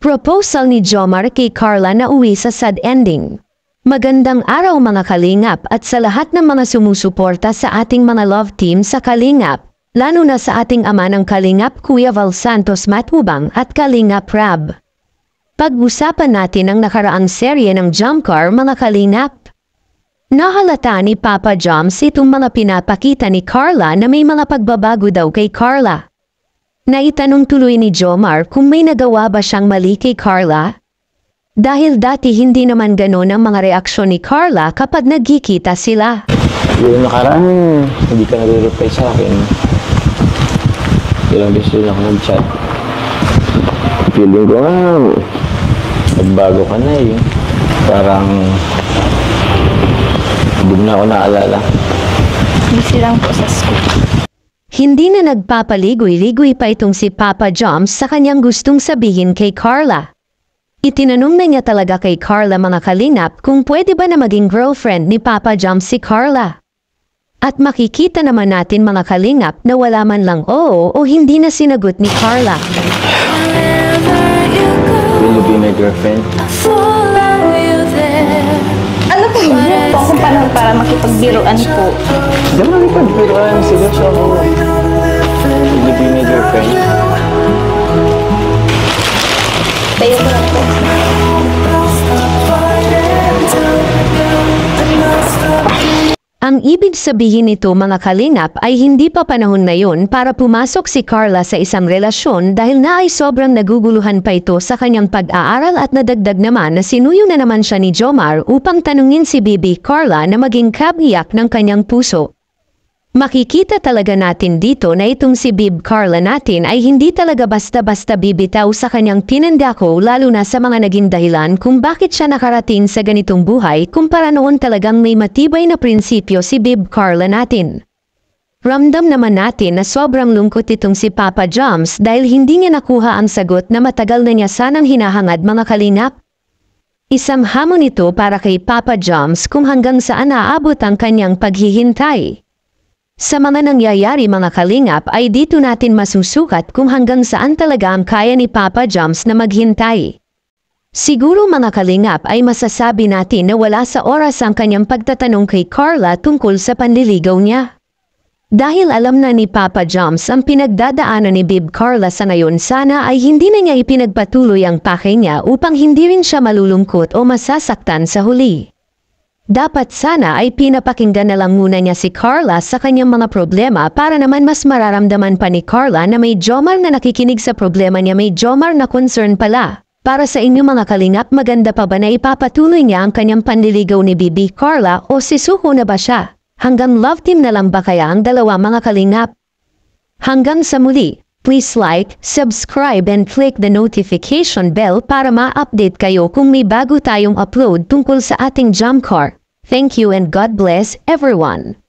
Proposal ni Jomar kay Carla na uwi sa sad ending. Magandang araw mga Kalingap at sa lahat ng mga sumusuporta sa ating mga love team sa Kalingap, lalo na sa ating ama ng Kalingap Kuya Val Santos Matubang at Kalingap Rab. Pag-usapan natin ang nakaraang serye ng Jumcar mga Kalingap. Nahalata ni Papa Joms itong mga pinapakita ni Carla na may mga pagbabago daw kay Carla. Naitanong tuloy ni Jomar kung may nagawa ba siyang mali kay Carla. Dahil dati hindi naman gano'n ang mga reaksyon ni Carla kapag nagkikita sila. Yung nakaraan, hindi ka nare-reply sa akin. Ilang beses din ako nag-chat. Feeling ko nga, nagbago ka na eh. Parang hindi mo na ako naalala. Busy lang po sa school. Hindi na nagpapaligoy-ligoy pa itong si Papa Joms sa kanyang gustong sabihin kay Carla. Itinanong na niya talaga kay Carla mga Kalingap kung pwede ba na maging girlfriend ni Papa Joms si Carla. At makikita naman natin mga Kalingap na wala man lang oo o hindi na sinagot ni Carla. Will you be my girlfriend? Ano po yun? Po akong panahon para makipagbiruan po. Hindi mo nakipagbiruan. Seryoso ako. Will you be my girlfriend? Tayo ko lang po. Ang ibig sabihin nito mga Kalingap ay hindi pa panahon na yun para pumasok si Carla sa isang relasyon dahil na ay sobrang naguguluhan pa ito sa kanyang pag-aaral at nadagdag naman na sinuyo na naman siya ni Jomar upang tanungin si Bibi Carla na maging kabiyak ng kanyang puso. Makikita talaga natin dito na itong si Bib Carla natin ay hindi talaga basta-basta bibitaw sa kanyang tinandako lalo na sa mga naging dahilan kung bakit siya nakarating sa ganitong buhay kumpara noon talagang may matibay na prinsipyo si Bib Carla natin. Ramdam naman natin na sobrang lungkot itong si Papa Joms dahil hindi niya nakuha ang sagot na matagal na niya sanang hinahangad mga Kalingap. Isang hamon ito para kay Papa Joms kung hanggang saan aabot ang kanyang paghihintay. Sa mga nangyayari mga Kalingap ay dito natin masusukat kung hanggang saan talaga ang kaya ni Papa Joms na maghintay. Siguro mga Kalingap ay masasabi natin na wala sa oras ang kanyang pagtatanong kay Carla tungkol sa panliligaw niya. Dahil alam na ni Papa Joms ang pinagdadaanan ni Bib Carla sa ngayon sana ay hindi na niya ipinagpatuloy ang pake niya upang hindi rin siya malulungkot o masasaktan sa huli. Dapat sana ay pinapakinggan na lang muna niya si Carla sa kanyang mga problema para naman mas mararamdaman pa ni Carla na may Jomar na nakikinig sa problema niya, may Jomar na concern pala. Para sa inyo mga Kalingap, maganda pa ba na ipapatuloy niya ang kanyang panliligaw ni Bibi Carla o sisuko na ba siya? Hanggang love team na lang ba kaya ang dalawa mga Kalingap? Hanggang sa muli, please like, subscribe and click the notification bell para ma-update kayo kung may bago tayong upload tungkol sa ating Jumcar. Thank you and God bless everyone.